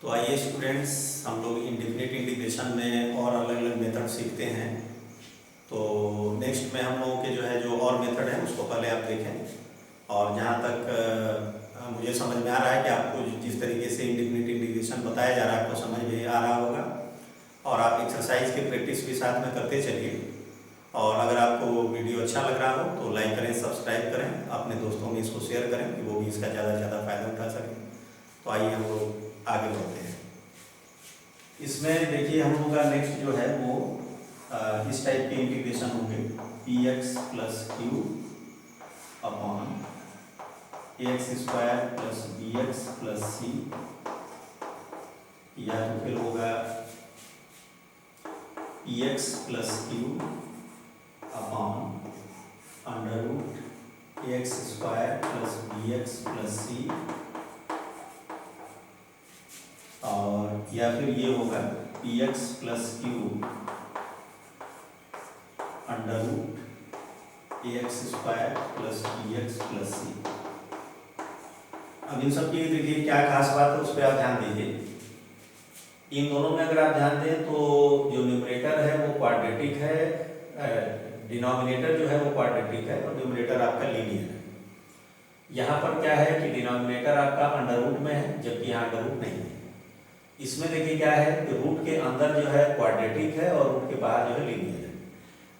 तो आइए स्टूडेंट्स, हम लोग इंडिफिनिट इंटीग्रेशन में और अलग अलग मेथड सीखते हैं। तो नेक्स्ट में हम लोगों के जो और मेथड है उसको पहले आप देखें। और जहाँ तक मुझे समझ में आ रहा है कि आपको जिस तरीके से इंडिफिनिट इंटीग्रेशन बताया जा रहा है आपको समझ में आ रहा होगा, और आप एक्सरसाइज की प्रैक्टिस भी साथ में करते चलिए। और अगर आपको वीडियो अच्छा लग रहा हो तो लाइक करें, सब्सक्राइब करें, अपने दोस्तों में इसको शेयर करें कि वो भी इसका ज़्यादा से ज़्यादा फ़ायदा उठा सकें। तो आइए हम लोग आगे बढ़ते हैं। इसमें देखिए हम लोग का नेक्स्ट जो है वो इस टाइप के इंटीग्रेशन होंगे, P X plus Q upon x square plus B X plus C, या तो फिर होगा P X plus Q upon under root X square plus B X plus C, और या फिर ये होगा P X plus Q under root X square plus B X plus C. अब इन सब की देखिए क्या खास बात है उस पर आप ध्यान दीजिए। इन दोनों में अगर आप ध्यान दें तो जो न्यूमरेटर है वो क्वाड्रेटिक है, डिनोमिनेटर जो है वो क्वाड्रेटिक है और न्यूमरेटर आपका लीनियर है। यहाँ पर क्या है कि डिनोमिनेटर आपका अंडर रूट में है जबकि यहाँ अंडर रूट नहीं है। इसमें देखिए क्या है कि रूट के अंदर जो है क्वाड्रेटिक है और रूट के बाहर जो है लीनियर है।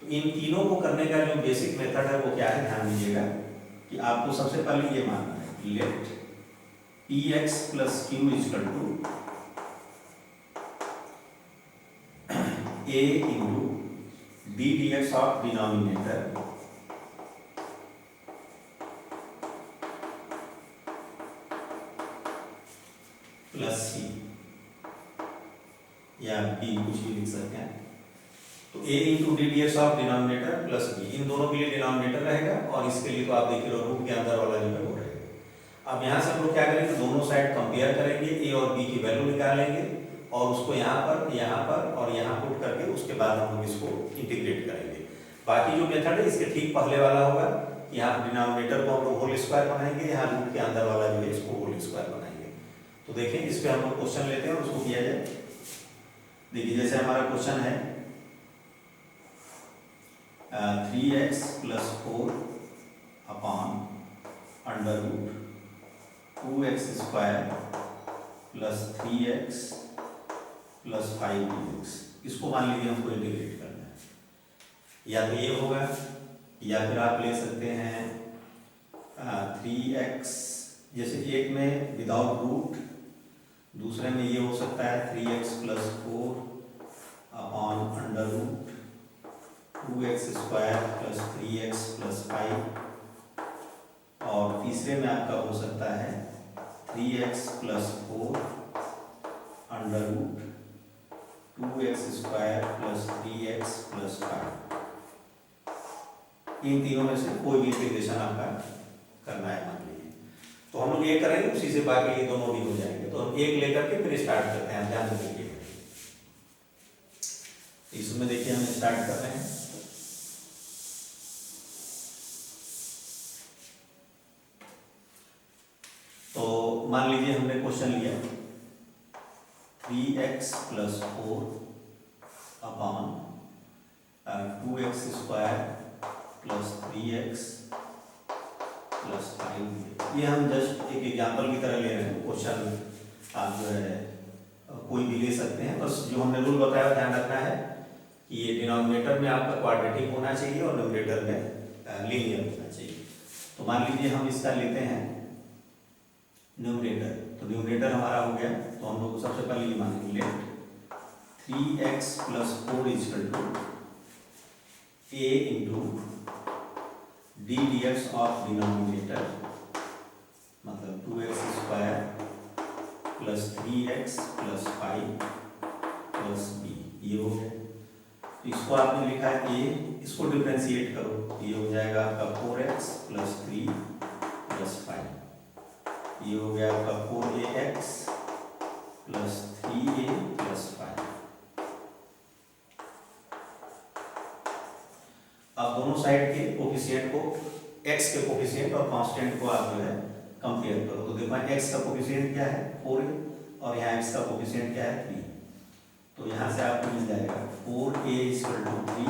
तो इन तीनों को करने का जो बेसिक मेथड है वो क्या है, ध्यान दीजिएगा कि आपको सबसे पहले ये मानना है, let P X plus Q equal to A into D D x of denominator plus C, या बी कुछ भी लिख सकते हैं। तो a into D D x of denominator plus B, इन दोनों के लिए डिनोमिनेटर रहेगा और इसके लिए तो आप देख रहे हो रूट के अंदर वाला जो है वो रहेगा। अब यहाँ से हम लोग क्या करेंगे, दोनों साइड कंपेयर करेंगे, a और b की वैल्यू निकालेंगे और उसको यहाँ पर और यहाँ पुट करके उसके बाद हम लोग इसको इंटीग्रेट करेंगे। बाकी जो मेथड है इसके ठीक पहले वाला होगा, यहाँ डिनोमिनेटर को हम लोग होल स्क्वायर बनाएंगे, यहाँ रूट के अंदर वाला जो है इसको होल स्क्वायर बनाएंगे। तो देखिए इस पर हम लोग क्वेश्चन लेते हैं और उसको किया जाए। देखिए जैसे हमारा क्वेश्चन है 3x plus 4 upon under root 2x square plus 3x plus 5dx, इसको मान लीजिए हमको इंटीग्रेट करना है। या तो ये होगा या फिर आप ले सकते हैं 3x, जैसे एक में विदाउट रूट, दूसरे में ये हो सकता है 3x plus 4 upon under root 2x square plus 3x plus 5, और तीसरे में आपका हो सकता है 3x plus 4 under root 2x square plus 3x plus 5। इन तीनों में से कोई भी इंटीग्रेशन आपका करना है मान लीजिए। तो हम लोग ये करेंगे, उसी से बाकी ये दोनों भी हो जाएंगे। तो हम एक लेकर के फिर स्टार्ट करते हैं, ध्यान रखिए। इसमें देखिए हम स्टार्ट कर रहे हैं। तो मान लीजिए हमने क्वेश्चन लिया 3x plus 4 upon 2x square plus 3x plus 5। ये हम जस्ट एक एग्जाम्पल की तरह ले रहे हैं, क्वेश्चन आप जो है कोई भी ले सकते हैं। बस जो हमने रूल बताया ध्यान रखना है कि ये डिनोमिनेटर में आपका क्वाड्रेटिक होना चाहिए और न्यूमरेटर में लीनियर होना चाहिए। तो मान लीजिए हम इसका लेते हैं न्यूमरेटर। तो न्यूमरेटर हमारा हो गया, तो हम लोग सबसे पहले ये मानेंगे let 3x plus 4 equal to a into D D x of denominator, मतलब 2x square plus 3x plus 5 plus b, ये हो गया। तो इसको आपने लिखा है a, इसको डिफरेंशिएट करो, ये हो जाएगा आपका 4x प्लस 3 प्लस 5, ये हो गया आपका 4ax प्लस 3a प्लस 5। अब दोनों साइड के कोफिशिएंट को, x के कोफिशिएंट और कांस्टेंट को आप जो है कंपेयर करो। तो देखो x का कोफिशिएंट क्या है 4a, और यहाँ x का कोफिशिएंट क्या है 3, तो यहाँ से आपको मिल जाएगा 4a इक्वल टू 3,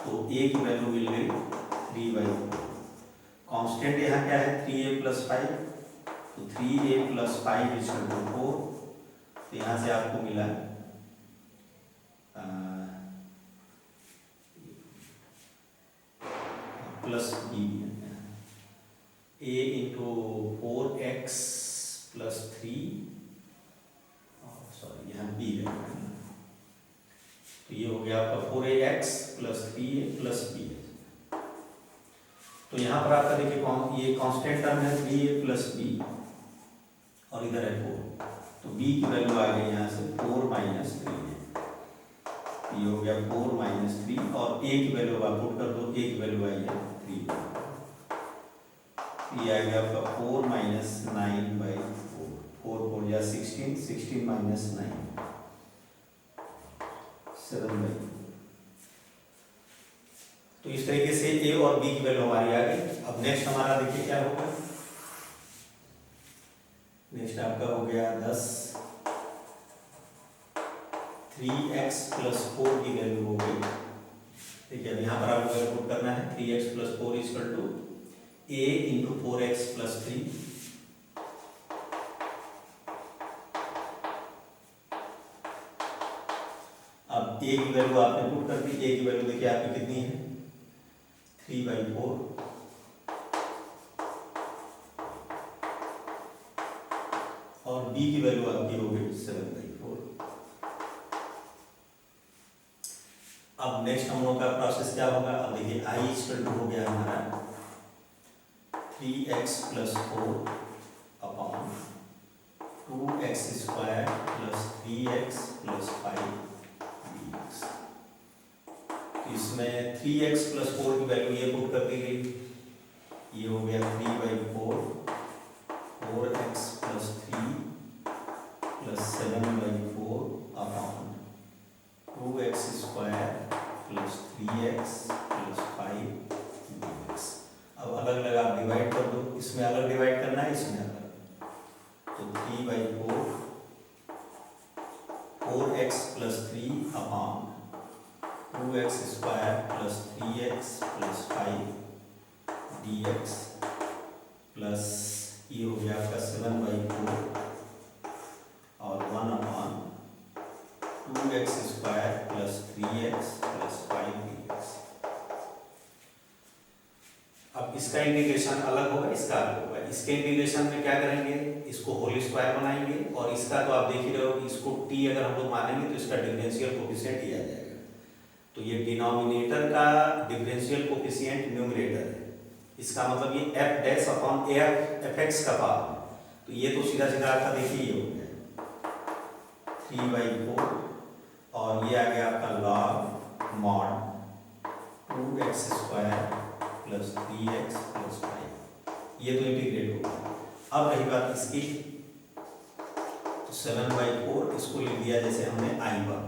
तो a की वैल्यू मिल गई 3/4। कांस्टेंट यहाँ क्या है 3a + 5, तो 3a + 5 इक्वल टू 4, तो यहाँ से आपको मिला plus b, a into 4x + 3, sorry यहाँ b है, तो ये हो गया आपका 4ax + 3a + b। तो यहाँ पर आपका देखिए ये कांस्टेंट टर्म है 3a + b और इधर है 4, तो b की वैल्यू आ गई यहाँ से 4 - 3 है, ये हो गया 4 - 3 और a की वैल्यू आप पुट कर दो, a की वैल्यू आई है 3, ये आ गया आपका 4 - 9/4, 4 4 या 16, 16 - 9 7/4। तो इस तरीके से a और b की वैल्यू हमारी आ गई। अब नेक्स्ट हमारा देखिए क्या होगा, नेक्स्ट आपका हो गया 10, 3x + 4 की वैल्यू हो गई। देखिए अब यहाँ पर आपको वैल्यू पुट करना है 3x + 4 equal to a into 4x + 3, अब a की वैल्यू आपने पुट कर दी, a की वैल्यू देखिए आपकी कितनी है 3/4, और b की वैल्यू आपकी हो गई 7/4। अब नेक्स्ट हम लोग का प्रोसेस क्या होगा, अब देखिए i इक्वल टू हो गया हमारा 3x + 4 upon 2x² + 3x + 5 dx। इसमें 3x + 4 की वैल्यू ये पुट कर दी गई, ये हो गया 3/4, 4x + 3 + 7/4 upon 2x² + 3x + 5 dx। अब अलग अलग आप डिवाइड कर दो, इसमें अलग डिवाइड करना है, इसमें अलग, तो 3/4, 4x + 3 upon 2x² + 3x + 5 dx plus ये हो गया आपका 7/4 और 1 अपॉन 2x² + 3x + 5 dx। अब इसका इंटीग्रेशन अलग होगा, इसका अलग होगा। इसके इंटीग्रेशन में क्या करेंगे, इसको होल स्क्वायर बनाएंगे, और इसका तो आप देख ही रहे हो कि इसको t अगर हम लोग मानेंगे तो इसका डिफरेंशियल कोफिशिएंट ही आ जाएगा। तो ये डिनोमिनेटर का डिफरेंशियल कोफिशिएंट न्यूमरेटर है, इसका मतलब ये f' अपॉन fx का पावर, तो ये तो सीधा सीधा आपका देखिए ये हो गया 3/4 और ये आ गया आपका log mod 2x² + 3x + 5, ये तो इंटीग्रेट हो गया। अब रही बात इसकी, तो 7/4 इसको लिख दिया जैसे हमने I1।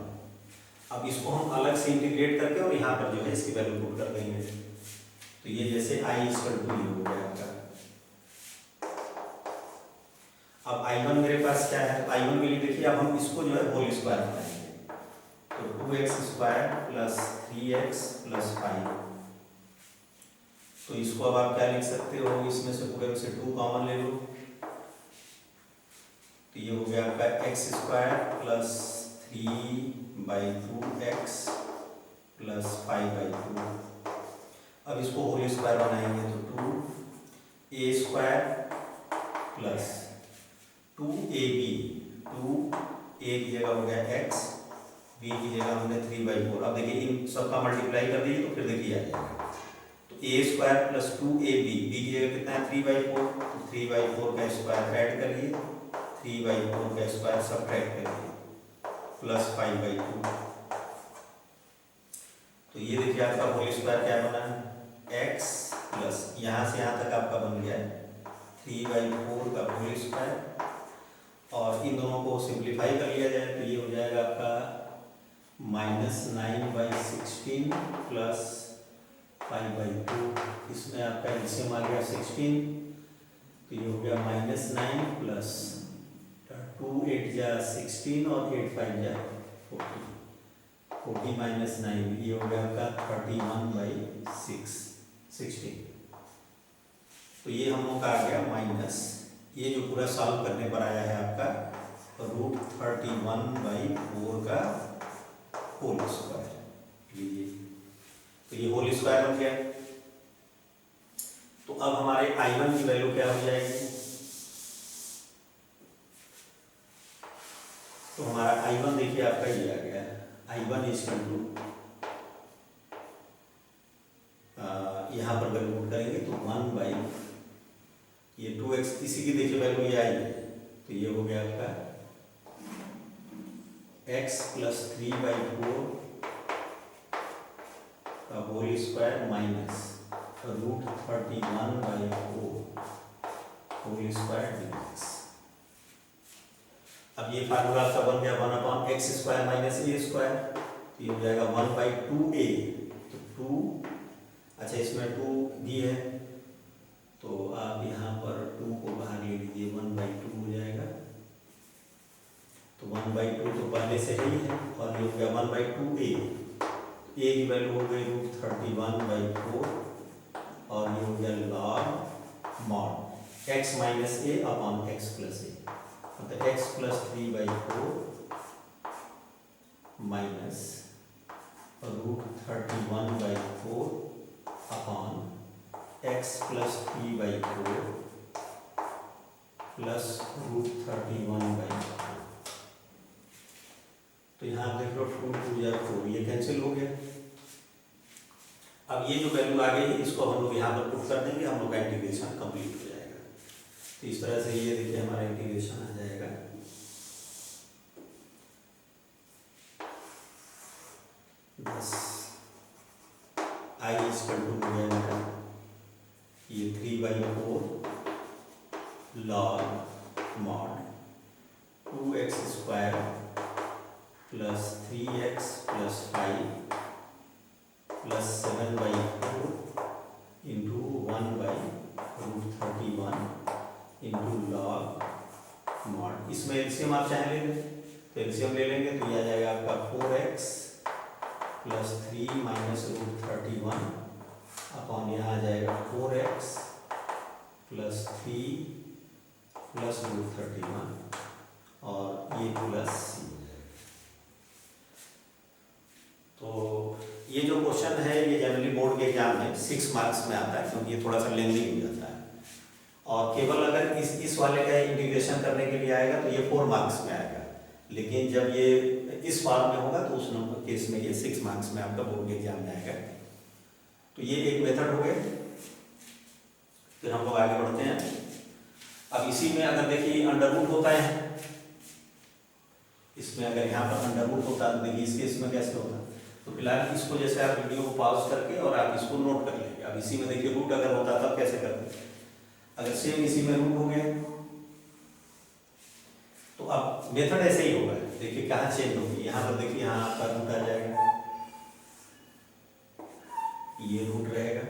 अब इसको हम अलग से इंटीग्रेट करके और यहाँ पर जो है इसकी वैल्यू पुट कर देंगे, तो ये जैसे I इक्वल टू ये हो गया आपका। अब I1 मेरे पास क्या है, तो I1 के लिए देखिए अब हम इसको जो है होल स्क्वायर बनाएंगे, तो 2x² + 3x + 5, तो इसको अब आप क्या लिख सकते हो, इसमें से पूरे में से 2 कॉमन ले लो, तो ये हो गया आपका x² + 3/2x + 5/2। अब इसको होल स्क्वायर बनाएंगे, तो 2a² + 2ab, 2a की जगह हो गया x, b की जगह हमने 3/4। अब देखिए इन सबका मल्टीप्लाई कर दीजिए तो फिर देखिए आ जाएगा, तो a² + 2ab, b की जगह कितना है 3/4, तो 3/4 का स्क्वायर ऐड करिए, 3/4 का स्क्वायर सब्ट्रैक्ट करिए, + 5/2। तो ये देखिए आपका होल स्क्वायर क्या बना है, x प्लस यहाँ से यहाँ तक आपका बन गया 3/4 का होल स्क्वायर, और इन दोनों को सिंप्लीफाई कर लिया जाए तो ये हो जाएगा आपका -9/16 + 5/2। इसमें आपका एलसीएम आ गया 16, तो ये हो गया -9 + 2 8 जा 16 और 8 5 जा 40, 40 माइनस 9, ये हो गया आपका 31/6 16। तो ये हम लोग का आ गया माइनस, ये जो पूरा सॉल्व करने पर आया है आपका √31/4 का होल स्क्वायर लीजिए। तो ये होल स्क्वायर बन गया। तो अब हमारे I1 की वैल्यू क्या हो जाएगी? तो हमारा I1 देखिए आपका ये आ गया, I1 इक्वल टू, यहाँ पर वैल्यू पुट करेंगे तो 1 बाई ये 2x, इसी की देखिए वैल्यू ये आई है, तो ये हो गया आपका x + 3/4 का whole square minus √31/4 whole square dx। अब ये फार्मूला आपका बन गया 1/x² - a², तो ये हो जाएगा 1/2a। तो 2, अच्छा इसमें 2 भी है तो आप यहाँ पर 2 को बाहर ले लीजिए, 1/2 हो जाएगा। तो 1/2 तो पहले से ही है और ये हो गया 1/2a। a की वैल्यू हो गई √31/4 और ये हो गया log mod x - a x + a, मतलब x + 3/4 माइनस √31/4 x + 3/4 प्लस √31/4। तो यहाँ आप देख लो 2 2 या 4, ये कैंसिल हो गया। अब ये जो वैल्यू आ गई इसको हम लोग यहाँ पर पुट कर देंगे, हम लोग का इंटीग्रेशन कंप्लीट हो जाएगा। तो इस तरह से ये देखिए हमारा इंटीग्रेशन आ जाएगा। बस I इक्वल टू हो गया मेरा ये 3/4 log mod 2x² + 3x + 5 + 7/4 into 1/√31 into log mod। इसमें एलसीएम आप चाहे ले लें तो एलसीएम ले लेंगे तो ये आ जाएगा आपका 4x + 3 - √31 अपॉन यहाँ आ जाएगा 4x + 3 + √31 और ये प्लस c। तो ये जो क्वेश्चन है ये जनरली बोर्ड के एग्जाम में 6 मार्क्स में आता है, क्योंकि ये थोड़ा सा लेंदी हो जाता है। और केवल अगर इस वाले का इंटीग्रेशन करने के लिए आएगा तो ये 4 मार्क्स में आएगा, लेकिन जब ये इस फॉर्म में होगा तो उस नंबर केस में ये 6 मार्क्स में आपका बोर्ड के एग्जाम में आएगा। तो ये एक मेथड हो गया। फिर हम लोग आगे बढ़ते हैं। अब इसी में अगर देखिए अंडररूट होता है, इसमें अगर यहाँ पर अंडररूट होता है तो देखिए इस केस में कैसे होता है। तो फिलहाल इसको जैसे आप वीडियो को पॉज करके और आप इसको नोट कर लेंगे। अब इसी में देखिए रूट अगर होता तब कैसे करते, अगर सेम इसी में रूट हो गया तो अब मेथड ऐसे ही होगा। देखिए कहाँ चेंज होगी, यहाँ पर देखिए यहाँ आपका रूट आ जाएगा, ये रूट रहेगा,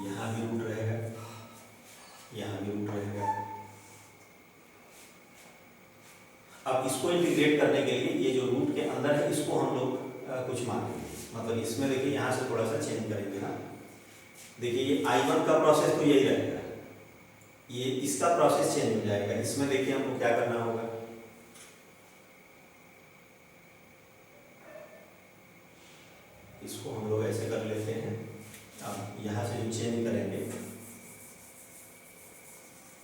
यहाँ भी रूट रहेगा, यहाँ भी रूट रहेगा। अब इसको इंटीग्रेट करने के लिए ये जो रूट के अंदर है इसको हम लोग कुछ मानेंगे, मतलब इसमें देखिए यहाँ से थोड़ा सा चेंज करेंगे ना। देखिए ये I1 का प्रोसेस तो यही रहेगा, ये इसका प्रोसेस चेंज हो जाएगा। इसमें देखिए हमको क्या करना होगा, इसको हम लोग ऐसे कर लेते हैं। अब यहाँ से जो चेंज करेंगे,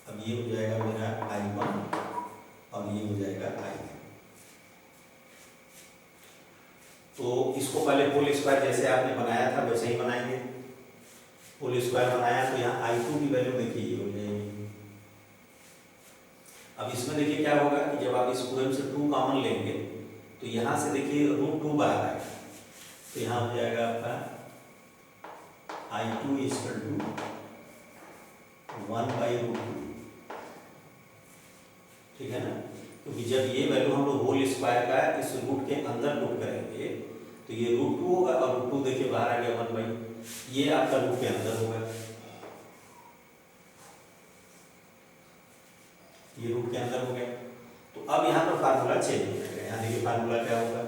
अब ये हो जाएगा मेरा I1 और ये हो जाएगा I2। तो इसको पहले होल स्क्वायर जैसे आपने बनाया था वैसे ही बनाएंगे। होल स्क्वायर बनाया तो यहाँ I2 की वैल्यू देखिए ये हो जाएगी। अब इसमें देखिए क्या होगा कि जब आप इस पूरे से 2 कॉमन लेंगे तो यहाँ से देखिए √2 बाहर आएगा, तो यहाँ हो जाएगा आपका I2 = 1/√2, ठीक है ना। क्योंकि जब ये वैल्यू हम लोग होल स्क्वायर का इस रूट के अंदर पुट करेंगे तो ये √2 होगा और √2 देखिए बाहर आ गया 1/, ये आपका रूट के अंदर होगा, ये रूट के अंदर हो गया। तो अब यहाँ पर फार्मूला चेंज हो जाएगा। यहाँ देखिए फार्मूला क्या होगा,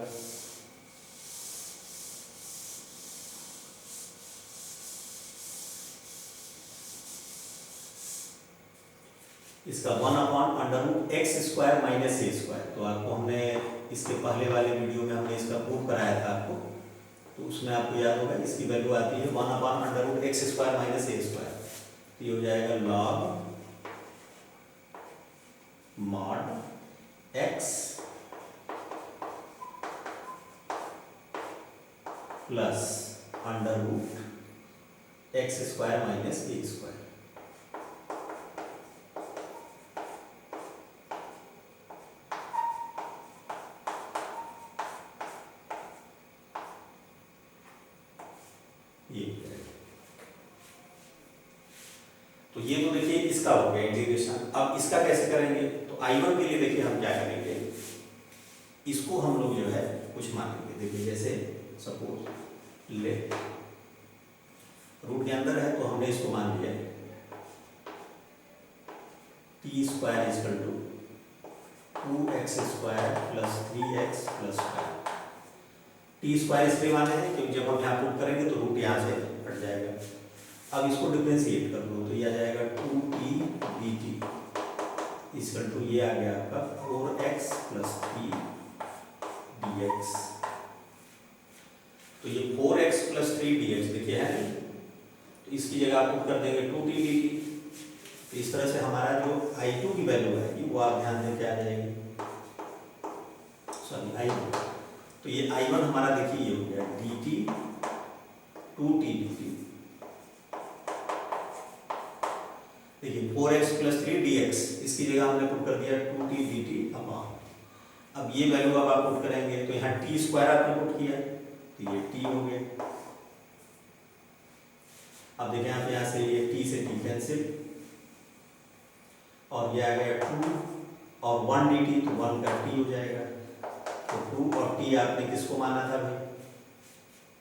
इसका 1/√x² माइनस a²। तो आपको हमने इसके पहले वाले वीडियो में हमने इसका प्रूफ कराया था आपको, तो उसमें आपको याद होगा इसकी वैल्यू आती है 1/√x² माइनस a²। तो ये हो जाएगा log mod x plus √x² minus a²। तो ये तो देखिए इसका हो गया इंटीग्रेशन। अब इसका कैसे करेंगे, तो I1 के लिए देखिए हम क्या करेंगे, इसको हम लोग जो है कुछ मानेंगे। देखिए जैसे सपोज ले रूट के अंदर है, तो हमने इसको मान लिया t² = 2x² plus 3x plus 5। t² इसलिए माने हैं क्योंकि जब हम यहाँ पुट करेंगे तो रूट यहाँ से हट जाएगा। अब इसको डिफरेंशिएट कर दो तो ये आ जाएगा 2t dt = ये आ गया आपका 4x प्लस 3 dx। तो ये 4x प्लस 3 dx देखिए है, तो इसकी जगह आप पुट कर देंगे 2t dt। तो इस तरह से हमारा जो I2 की वैल्यू है वो आप ध्यान दें क्या आ जाएगी, सॉरी I1। तो ये I1 हमारा देखिए ये हो गया dt 2t dt। देखिए 4x प्लस 3 dx, इसकी जगह हमने पुट कर दिया 2t dt अपॉन। अब ये वैल्यू अब आप पुट करेंगे तो यहाँ t² आपने पुट किया तो ये t हो गया। अब देखें आप यहाँ से ये t से t कैंसिल, और ये आ गया 2 और 1 dt, तो 1 का t हो जाएगा। तो 2 और t आपने किसको माना था भाई,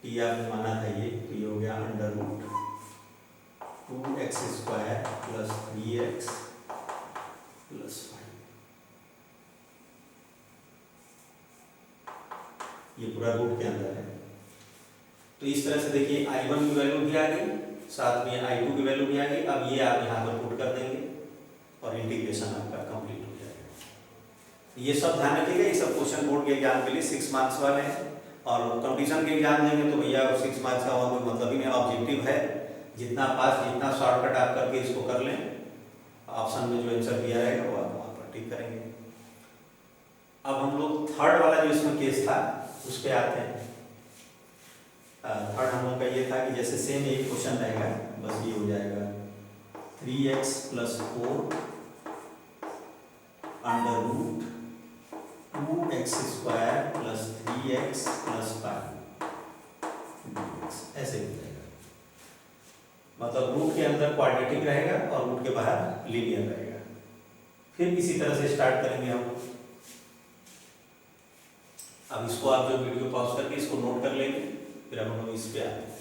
t आपने माना था ये, तो ये हो गया √2x² प्लस 3x प्लस 5। ये पूरा रूट के अंदर है। तो इस तरह से देखिए I1 की वैल्यू भी आ गई, साथ में I2 की वैल्यू भी आ गई। अब ये आप यहाँ पर पुट कर देंगे और इंटीग्रेशन आपका कंप्लीट हो जाएगा। ये सब ध्यान रखिएगा, ये सब क्वेश्चन बोर्ड के एग्जाम के लिए 6 मार्क्स वाले हैं। और कंपटीशन के एग्जाम देंगे तो भैया 6 मार्क्स का और कोई मतलब ही नहीं, ऑब्जेक्टिव है। जितना शॉर्टकट आप करके इसको कर लें, ऑप्शन में जो आंसर दिया रहेगा वो आप वहाँ पर टिक करेंगे। अब हम लोग थर्ड वाला जो इसमें केस था उस पर आते हैं। थर्ड हम लोग का ये था कि जैसे सेम एक क्वेश्चन रहेगा, बस ये हो जाएगा 3x plus 4 √2x² plus 3x plus 5 dx, ऐसे हो जाएगा। मतलब रूट के अंदर क्वाड्रेटिक रहेगा और रूट के बाहर लीनियर रहेगा। फिर इसी तरह से स्टार्ट करेंगे हम। अब इसको आप जो वीडियो पॉज करके इसको नोट कर लेंगे, फिर हम लोग इस पे आते हैं।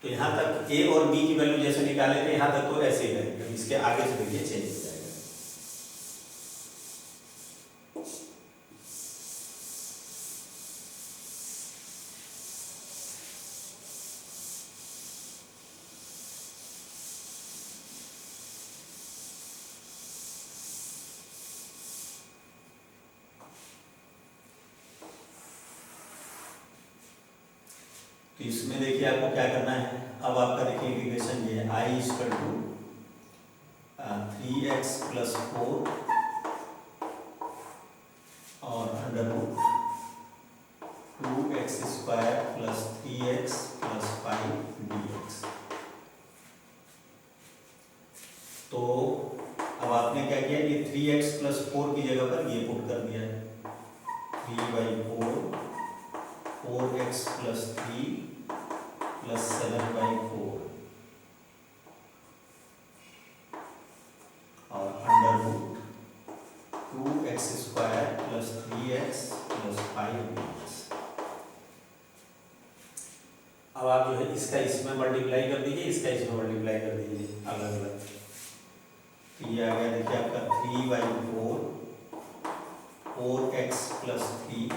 तो यहाँ तक a और b की वैल्यू जैसे निकाले थे यहाँ तक तो ऐसे ही रहेगा। इसके आगे से देखिए चेंज हो जाएगा। तो इसमें देखिए आपको क्या करना है। अब आपका देखिए इंटीग्रेशन ये है I = 3x प्लस 4 और √2x² plus 3x plus 5 dx। तो अब आपने क्या किया कि 3x प्लस 4 की जगह पर ये पुट कर दिया है 3/4 4x प्लस 3 प्लस 7/4 और √2x² plus 3x plus 5 dx। अब आप जो है इसका इसमें मल्टीप्लाई कर दीजिए, इसका इसमें मल्टीप्लाई कर दीजिए अलग अलग। तो ये आ गया देखिए आपका 3 3/4 4x + 3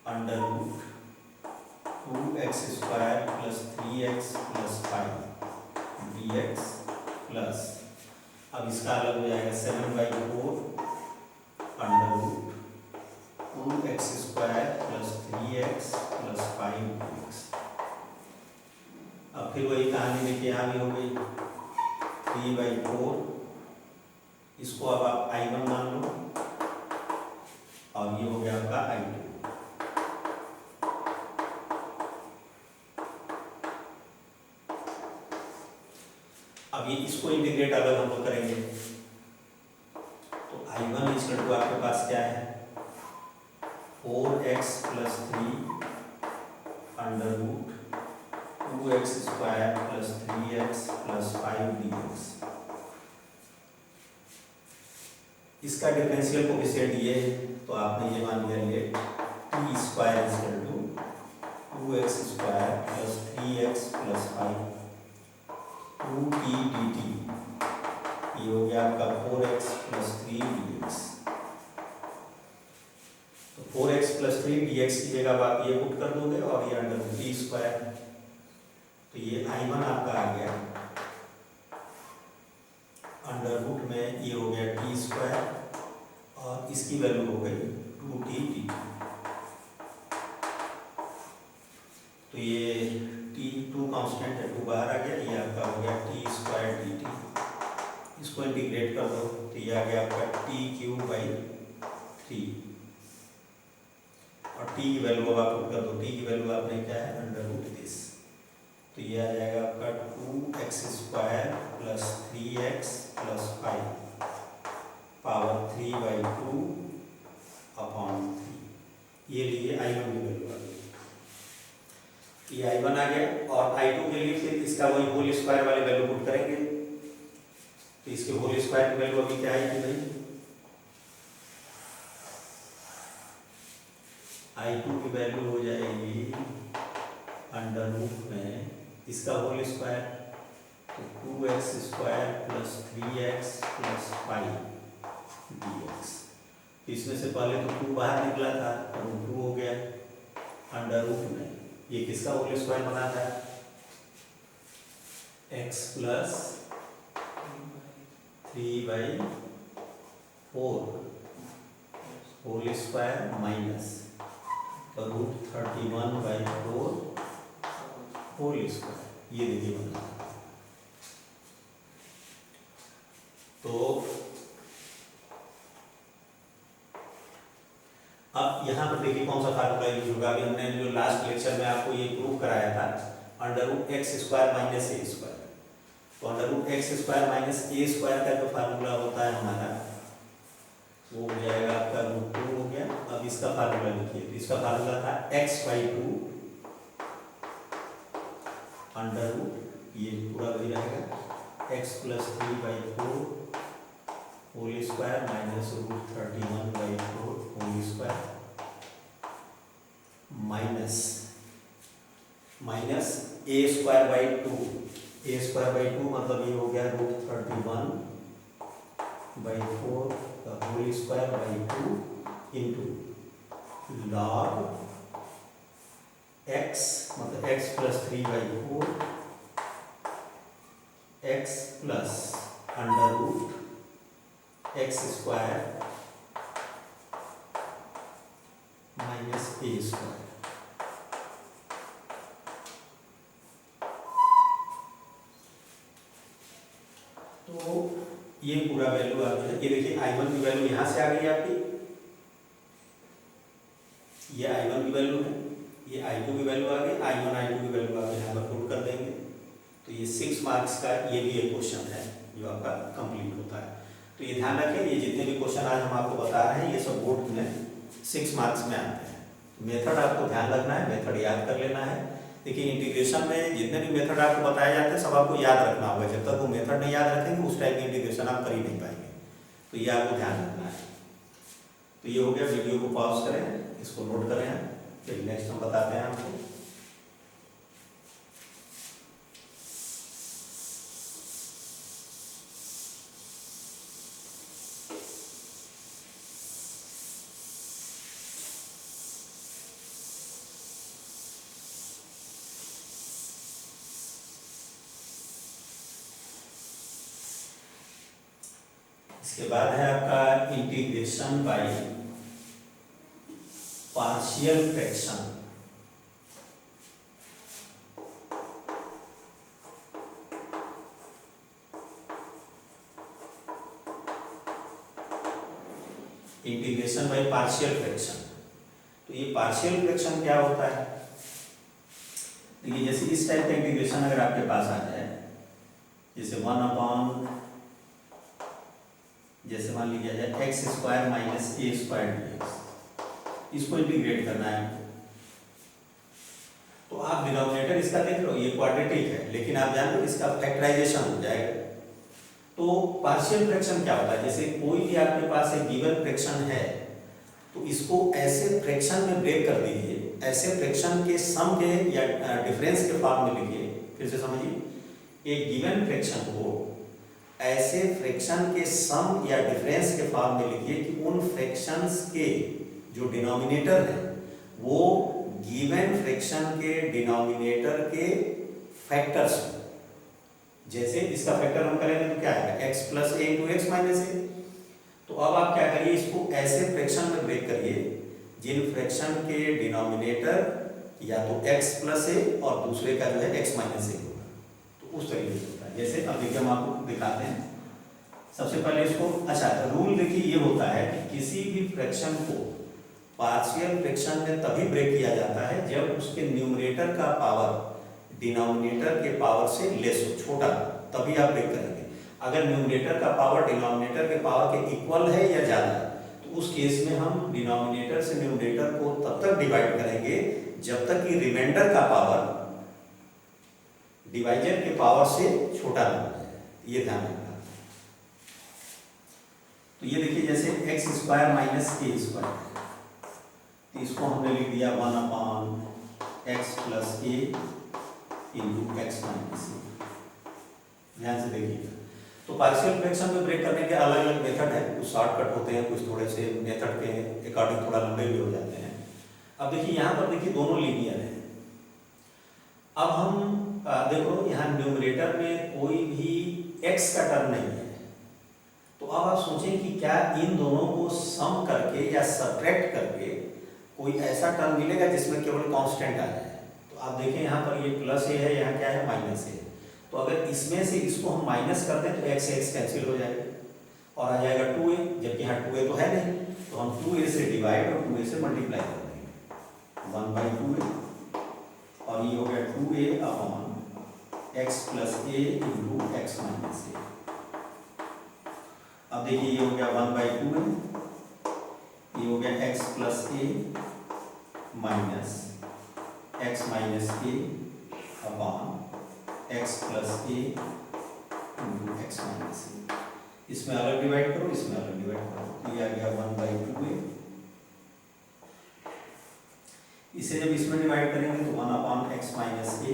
under root 2x² + 3x + 5 dx plus, अब इसका अलग हो जाएगा 7/4 under root 2x² + 3x + 5 dx। अब फिर वही कहानी देखिए यहाँ भी हो गई 3/4, इसको अब आप I1 मान लो और ये हो गया आपका I2। अब ये इसको इंटीग्रेट अगर हम लोग करेंगे तो I1 = आपके पास क्या है 4x + 3 under root 2x² + 3x + 5 dx। इसका डिफरेंशियल कोएफिशिएंट ये है तो आपने ये मान लिया late t² = 2x² + 3x + 5 2t dt, ये हो गया आपका 4x + 3 dx। तो 4x + 3 dx की जगह आप ये पुट कर दोगे और ये अंडर t², तो ये I1 आपका आ गया अंडर रूट में ये हो गया t² और इसकी वैल्यू हो गई 2t dt। तो ये t2 कांस्टेंट है, 2 बाहर आ गया, ये आपका हो गया t² dt। इसको इंटीग्रेट कर दो तो ये आ गया आपका t³ / 3 और t की वैल्यू अब आप पुट कर दो, t की वैल्यू आपने क्या है अंडर रूट दिस, तो ये आ जाएगा आपका 2x² + 3x + 5 पावर 3/2 अपॉन 3। ये लिए I1 की वैल्यू आ गई, ये I1 आ गया। और I2 के लिए फिर इसका वही होल स्क्वायर वाले वैल्यू पुट करेंगे, तो इसके होल स्क्वायर की वैल्यू अभी क्या आएगी भाई I2 की वैल्यू हो जाएगी अंडर रूट में इसका होल स्क्वायर, तो 2x² + 3x + 5 dx। इसमें से पहले तो 2 बाहर निकला था तो 2 हो गया अंडर रूट में, ये किसका होल स्क्वायर बना था x + 3/4 whole square minus √31/4 whole square, ये देखिए बना। तो अब यहाँ पर देखिए कौन सा फार्मूला यूज होगा। अभी हमने जो लास्ट लेक्चर में आपको ये प्रूव कराया था √x² - a², तो √x² - a² का जो फार्मूला होता है हमारा वो हो जाएगा आपका √2 हो गया। अब इसका फार्मूला लिखिए, तो इसका फार्मूला था x/2 अंडर रूट, ये पूरा वही रहेगा x + 3/4 whole square minus √31/4 whole square minus a²/2, a²/2 मतलब ये हो गया √31/4 whole square by 2 into log x मतलब x + 3/4 x plus under root x² minus a²। तो ये पूरा वैल्यू आ गया। ये देखिए I1 की वैल्यू यहां से आ गई आपकी, ये I1 की वैल्यू है, ये I2 की वैल्यू आ गई, I1 I2 की वैल्यू आप यहाँ पर पुट कर देंगे। तो ये 6 मार्क्स का ये भी एक क्वेश्चन है जो आपका कंप्लीट होता है। तो ये ध्यान रखें, ये जितने भी क्वेश्चन आज हम आपको बता रहे हैं ये सब बोर्ड में 6 मार्क्स में आते हैं। मेथड आपको ध्यान रखना है, मेथड याद कर लेना है। देखिए इंटीग्रेशन में जितने भी मेथड आपको बताए जाते हैं सब आपको याद रखना होगा। जब तक वो मेथड नहीं याद रखेंगे उस टाइप की इंटीग्रेशन आप कर ही नहीं पाएंगे, तो ये आपको ध्यान रखना है। तो ये हो गया, वीडियो को पॉज करें, इसको नोट करें, फिर नेक्स्ट हम बताते हैं आपको। इसके बाद है आपका integration by partial fraction. Integration by partial fraction. तो ये पार्शियल फ्रैक्शन क्या होता है? देखिए जैसे इस टाइप का इंटीग्रेशन अगर आपके पास आ जाए, जैसे 1 जैसे मान लीजिए जाए x square minus A square dx, इसको इंटीग्रेट करना है आपको। तो आप डिनोमिनेटर इसका देख लो, ये क्वाड्रेटिक है, लेकिन आप जान लो इसका फैक्टराइजेशन हो जाएगा। तो पार्शियल फ्रैक्शन क्या होता है? जैसे कोई भी आपके पास एक गिवन फ्रैक्शन है, तो इसको ऐसे फ्रैक्शन में ब्रेक कर दीजिए, ऐसे फ्रैक्शन के सम के या डिफरेंस के फॉर्म में लिखिए। फिर से समझिए, एक गिवन फ्रैक्शन को ऐसे फ्रैक्शन के सम या डिफरेंस के फॉर्म में लिखिए कि उन फ्रैक्शंस के जो डिनोमिनेटर है वो गिवन फ्रैक्शन के डिनोमिनेटर के फैक्टर्स। जैसे इसका फैक्टर हम करेंगे तो क्या आएगा? x प्लस ए इंटू एक्स माइनस ए। तो अब आप क्या करिए, इसको ऐसे फ्रैक्शन में ब्रेक करिए जिन फ्रैक्शन के डिनोमिनेटर या तो x प्लस ए और दूसरे का जो है x माइनस ए होगा। तो उस तरीके से होता है। जैसे अब देखिए हम आपको दिखाते हैं। सबसे पहले इसको, अच्छा रूल देखिए ये होता है कि किसी भी फ्रैक्शन को पार्शियल फ्रैक्शन में तभी ब्रेक किया जाता है जब उसके न्यूमरेटर का पावर डिनोमिनेटर के पावर से लेस हो, छोटा, तभी आप ब्रेक करेंगे। अगर न्यूमरेटर का पावर डिनोमिनेटर के पावर के इक्वल है या ज़्यादा है, तो उस केस में हम डिनोमिनेटर से न्यूमरेटर को तब तक डिवाइड करेंगे जब तक कि रिमाइंडर का पावर डिवाइजर के पावर से छोटा ना हो जाए। ये ध्यान रखना। तो ये देखिए जैसे x square minus A square, तो इसको हमने लिख दिया 1/x प्लस ए इंटू एक्स माइनस ए। ध्यान से देखिए। तो पार्शियल फ्रैक्शन में ब्रेक करने के अलग अलग मेथड है, कुछ शॉर्टकट होते हैं, कुछ थोड़े से मेथड के अकॉर्डिंग थोड़ा लंबे भी हो जाते हैं। अब देखिए यहाँ पर देखिए दोनों लीनियर है। अब हम देखो यहाँ न्यूमरेटर में कोई भी x का टर्म नहीं है, तो अब आप सोचें कि क्या इन दोनों को सम करके या सब्ट्रैक्ट करके कोई ऐसा टर्म मिलेगा जिसमें केवल कांस्टेंट आ जाए। तो आप देखें यहाँ पर ये प्लस ए है, यहाँ क्या है माइनस ए। तो अगर इसमें से इसको हम माइनस कर दें तो x x कैंसिल हो जाएगा और आ जाएगा 2a, जबकि यहाँ 2a तो है नहीं, तो हम 2a से डिवाइड और 2a से मल्टीप्लाई कर देंगे 1/2a, और ये हो गया 2a अपॉन x प्लस ए इंटू एक्स माइनस ए। अब देखिए ये हो गया 1/2a, ये हो गया x plus A minus x minus A upon x plus A into x minus ए। इसमें अलग डिवाइड करो, इसमें अलग डिवाइड करो, तो ये आ गया 1/2a। इसे जब इसमें डिवाइड करेंगे तो 1/x माइनस ए,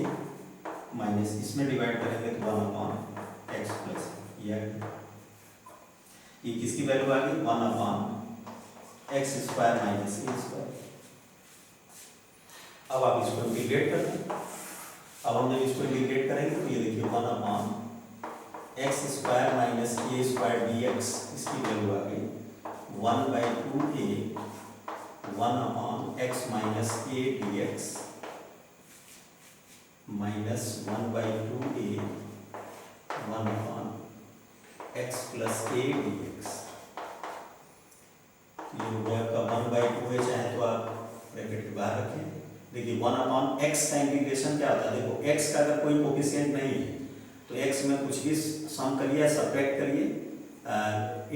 माइनस इसमें डिवाइड करेंगे तो 1/x प्लस ये किसकी वैल्यू आ गई? 1/x square minus A square. अब आप इसको इंटीग्रेट कर दें। अब हम जब इसको इंटीग्रेट करेंगे तो ये देखिए 1/x square minus A square dx, इसकी वैल्यू आ गई 1/2a 1/x minus A dx minus 1/2a 1/x plus A dx। ये हो गया आपका 1/2a, चाहे तो आप ब्रैकेट के बाहर रखें। देखिए 1/x का इंटीग्रेशन क्या होता है? देखो x का अगर कोई कोफिशिएंट नहीं है तो x में कुछ भी सम करिए, सब्ट्रैक्ट करिए,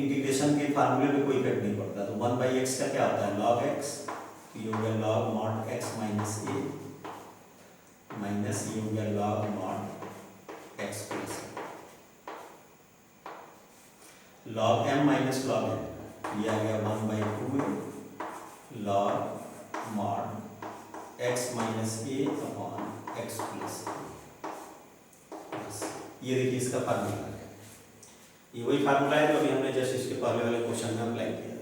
इंटीग्रेशन के फार्मूले में कोई इफेक्ट नहीं पड़ता। तो 1/x का क्या होता है? log x। ये हो गया log mod x minus A minus ये हो गया log mod x plus log m minus log n, ये आ गया 1/2a log mod x minus A upon x plus. ये देखिए इसका फार्मूला है, ये वही फार्मूला है जो अभी हमने जस्ट इसके पहले वाले क्वेश्चन में अप्लाई किया।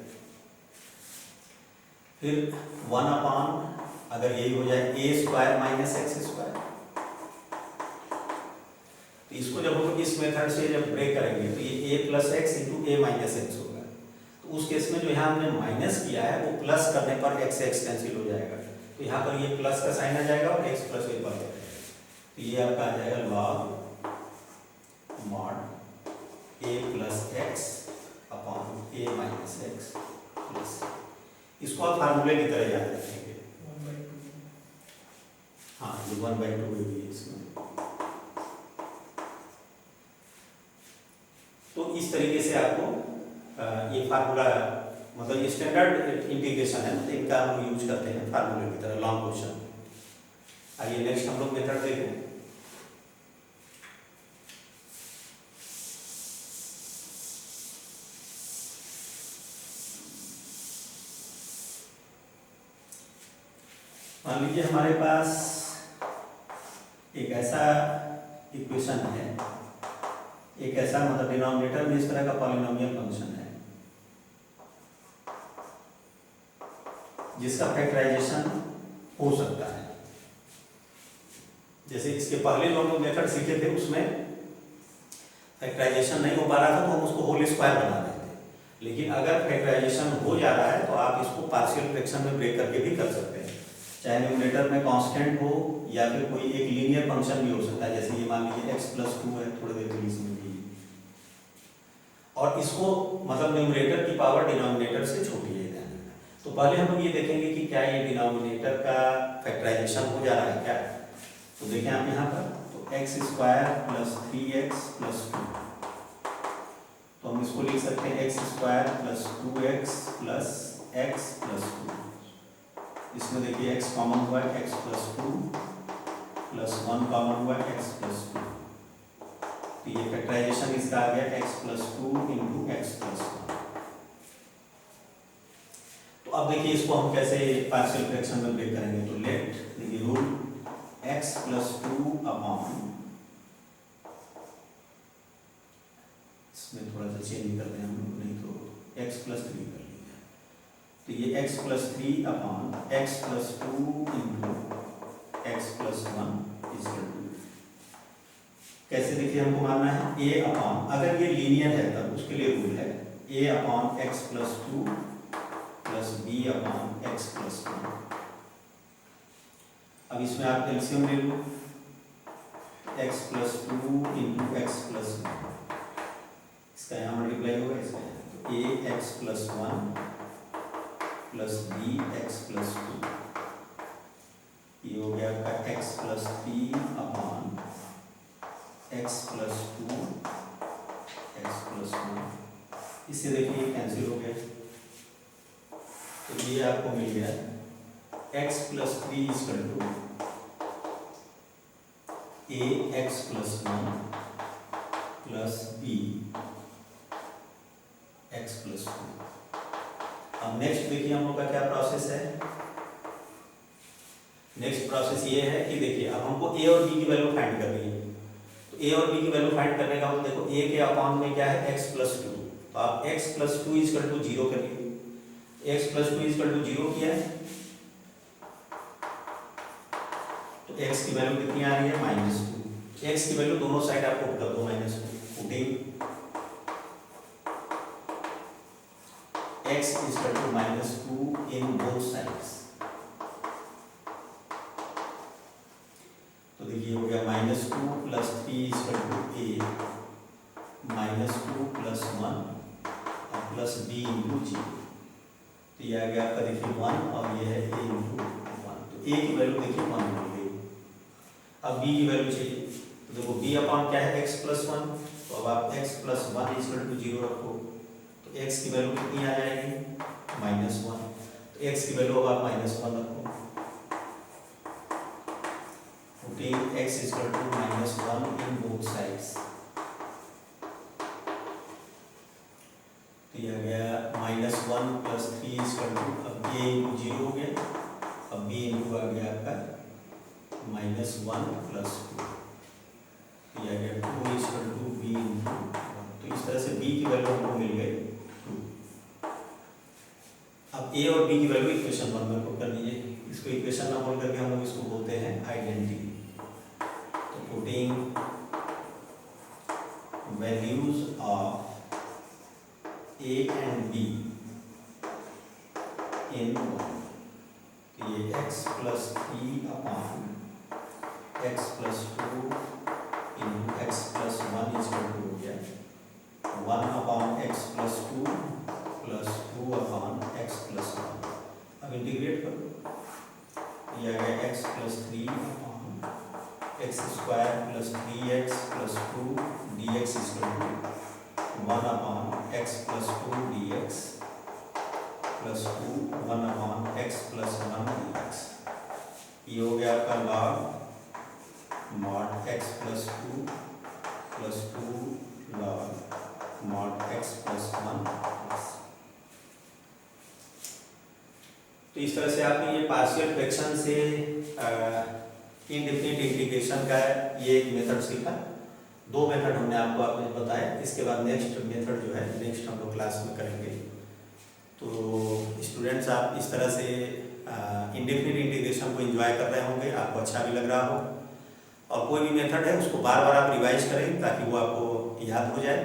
फिर 1/, अगर यही हो जाए a square minus x square, तो इसको जब हम इस मेथड से जब ब्रेक करेंगे तो ये a plus x into A minus x होगा। तो उस केस में जो यहाँ हमने माइनस किया है वो प्लस करने पर एक्स एक्स कैंसिल हो जाएगा, तो यहाँ पर ये प्लस का साइन आ जाएगा और एक्स प्लस ए पर आ जाएगा। तो ये आपका आ जाएगा लॉग मॉड ए प्लस एक्स अपॉन ए माइनस एक्स प्लस, इसको आप फार्मूले की तरह याद रखेंगे। हाँ, ये 1/2 भी है इसमें। तो इस तरीके से आपको ये फार्मूला, मतलब ये स्टैंडर्ड इंटीग्रेशन है, तो इनका हम यूज करते हैं फार्मूले की तरह लॉन्ग क्वेश्चन। आइए नेक्स्ट हम लोग मेथड देखें। मान लीजिए हमारे पास एक ऐसा इक्वेशन है, एक ऐसा मतलब डिनोमिनेटर में इस तरह का पॉलिनोमियल फंक्शन है जिसका फैक्टराइजेशन हो सकता है। जैसे इसके पहले जो हम लोग मेथड सीखे थे उसमें फैक्टराइजेशन नहीं हो पा रहा था तो हम उसको होल स्क्वायर बना रहे थे, लेकिन अगर फैक्टराइजेशन हो जा रहा है तो आप इसको पार्शियल फ्रैक्शन में ब्रेक करके भी कर सकते हैं, चाहे न्यूमरेटर में कांस्टेंट हो या फिर कोई एक लीनियर फंक्शन भी हो सकता है। जैसे ये मान लीजिए x + 2 है, थोड़ी देर के लिए समझिए, और इसको मतलब न्यूमरेटर की पावर डिनोमिनेटर से छोटी है। तो पहले हम लोग ये देखेंगे कि क्या ये डिनोमिनेटर का फैक्टराइजेशन हो जा रहा है क्या। तो देखें आप यहाँ पर, तो x² + 3x + 2, तो हम इसको लिख सकते हैं x² + 2x + x + 2। इसमें देखिए x कॉमन हुआ है, x + 2 + 1 कॉमन हुआ है, x + 2। तो ये फैक्टराइजेशन इसका आ गया x + 2 × x + 1। तो अब देखिए इसको हम कैसे पार्शियल फ्रैक्शन में ब्रेक करेंगे। तो लेट देखिए रूल x + 2 अपॉन, इसमें थोड़ा सा चेंज कर दें हम लोग, नहीं तो x + 3 कर लीजिए। तो ये x + 3 अपॉन x + 2 × x + 1 = कैसे देखिए हमको मानना है a अपॉन, अगर ये लीनियर है तब उसके लिए रूल है a upon x + 2 + b upon x + 1। अब इसमें आप एलसीएम ले लो, x + 2 × x + 1, इसका यहाँ मल्टीप्लाई होगा इसमें, तो a x + 1 + b x + 2, ये हो गया आपका x + 3 अपॉन x + 2 x + 1। इससे देखिए कैंसिल हो गया, तो ये आपको मिल गया x + 3 = a x + 1 + b x + 2। अब नेक्स्ट देखिए हम लोग का क्या प्रोसेस है। नेक्स्ट प्रोसेस ये है कि देखिए अब हमको a और b की वैल्यू फाइंड करनी है। तो a और b की वैल्यू फाइंड करने का मतलब देखो a के अपॉन में क्या है x + 2, तो आप x + 2 = 0 करिए। x + 2 = 0 किया है तो x की वैल्यू कितनी आ रही है -2। x की वैल्यू दोनों साइड आप पुट कर दो -2, putting x = -2 in both sides. तो देखिए हो गया -2 + 3 = a, -2 + 1 और प्लस b × g। तो ये आ गया आपका देखिए 1 और ये है a × 1। तो a की वैल्यू देखिए 1 मिल गई। अब b की वैल्यू चाहिए, तो देखो b अपॉन क्या है x + 1, तो अब आप x + 1 = 0 रखो, तो x की वैल्यू कितनी आ जाएगी -1। तो x की वैल्यू अब आप -1 रखो, x = -1 इन बोथ साइड्स। तो ये आ गया -1 + 3 = अब a × 0 हो गया, अब b × आ गया आपका -1 + 2, तो ये आ गया 2 = b × 1। तो इस तरह से b की वैल्यू हमको मिल गई 2। अब a और b की वैल्यू इक्वेशन 1 में पुट कर दीजिए। इसको इक्वेशन नंबर करके हम लोग इसको बोलते हैं आइडेंटिटी। तो putting A and B in ये x plus 3 upon x plus 2 into x plus 1 equal to हो गया 1 upon x plus 2 plus 2 upon x plus 1। अब इंटीग्रेट करो, ये आ गया x plus 3 upon x square plus 3x plus 2 dx equal to 1 upon x plus 2 dx plus 2 1 upon x plus 1 dx। ये हो गया आपका log mod x plus 2 plus 2 log mod x plus 1। तो इस तरह से आपने ये पार्शियल फ्रैक्शन से इनडेफिनिट इंटीग्रेशन का ये एक मेथड सीखा। दो मेथड हमने आपको बताया। इसके बाद नेक्स्ट मेथड जो है नेक्स्ट हम लोग क्लास में करेंगे। तो स्टूडेंट्स आप इस तरह से इंडेफिनिट इंटीग्रेशन को एंजॉय कर रहे होंगे, आपको अच्छा भी लग रहा हो। और कोई भी मेथड है उसको बार बार आप रिवाइज करें ताकि वो आपको याद हो जाए,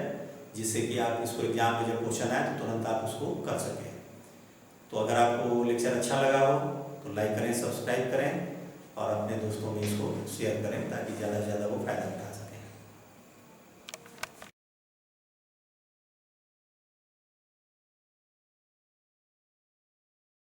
जिससे कि आप इसको एग्जाम में जब क्वेश्चन आए तो तुरंत आप उसको कर सकें। तो अगर आपको लेक्चर अच्छा लगा हो तो लाइक करें, सब्सक्राइब करें और अपने दोस्तों में इसको शेयर करें ताकि ज़्यादा से ज़्यादा वो फायदा उठा सकें।